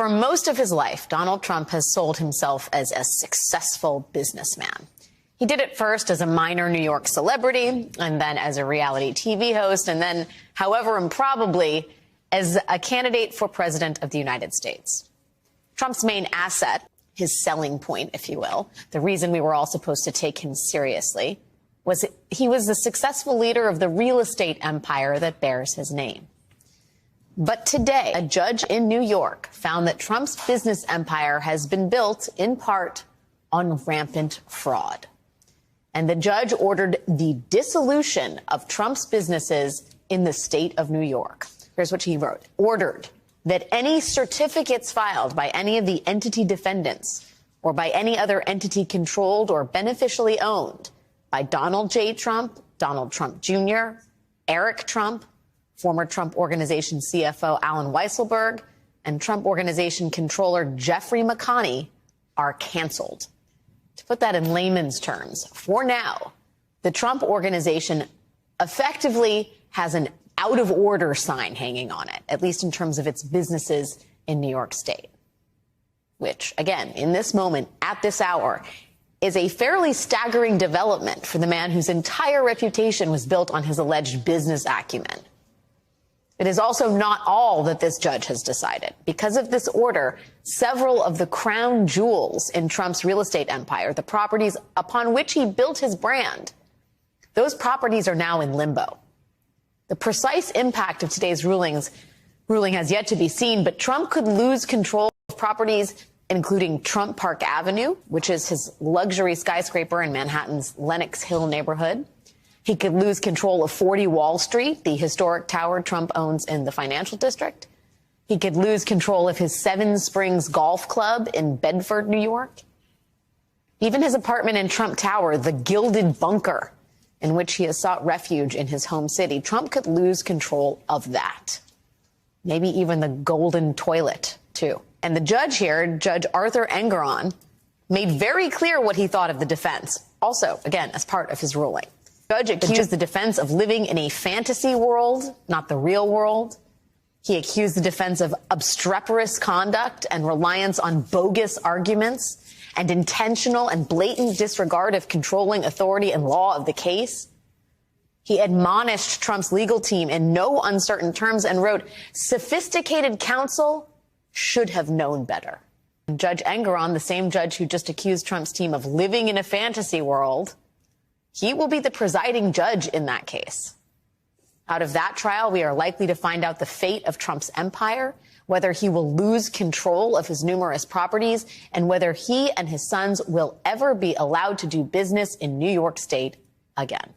For most of his life, Donald Trump has sold himself as a successful businessman. He did it first as a minor New York celebrity, and then as a reality TV host, and then, however improbably, as a candidate for president of the United States. Trump's main asset, his selling point, if you will, the reason we were all supposed to take him seriously, was he was the successful leader of the real estate empire that bears his name. But today, a judge in New York found that Trump's business empire has been built, in part, on rampant fraud. And the judge ordered the dissolution of Trump's businesses in the state of New York. Here's what he wrote. Ordered that any certificates filed by any of the entity defendants or by any other entity controlled or beneficially owned by Donald J. Trump, Donald Trump Jr., Eric Trump, former Trump Organization CFO Alan Weisselberg, and Trump Organization controller Jeffrey McConney are canceled. To put that in layman's terms, for now, the Trump Organization effectively has an out-of-order sign hanging on it, at least in terms of its businesses in New York State, which, again, in this moment, at this hour, is a fairly staggering development for the man whose entire reputation was built on his alleged business acumen. It is also not all that this judge has decided. Because of this order, several of the crown jewels in Trump's real estate empire, the properties upon which he built his brand, those properties are now in limbo. The precise impact of today's ruling has yet to be seen, but Trump could lose control of properties including Trump Park Avenue, which is his luxury skyscraper in Manhattan's Lenox Hill neighborhood. He could lose control of 40 Wall Street, the historic tower Trump owns in the financial district. He could lose control of his Seven Springs Golf Club in Bedford, New York. Even his apartment in Trump Tower, the Gilded Bunker, in which he has sought refuge in his home city. Trump could lose control of that. Maybe even the Golden Toilet, too. And the judge here, Judge Arthur Engoron, made very clear what he thought of the defense, also, again, as part of his ruling. The judge accused the defense of living in a fantasy world, not the real world. He accused the defense of obstreperous conduct and reliance on bogus arguments and intentional and blatant disregard of controlling authority and law of the case. He admonished Trump's legal team in no uncertain terms and wrote, "Sophisticated counsel should have known better." And Judge Engoron, the same judge who just accused Trump's team of living in a fantasy world, he will be the presiding judge in that case. Out of that trial, we are likely to find out the fate of Trump's empire, whether he will lose control of his numerous properties, and whether he and his sons will ever be allowed to do business in New York State again.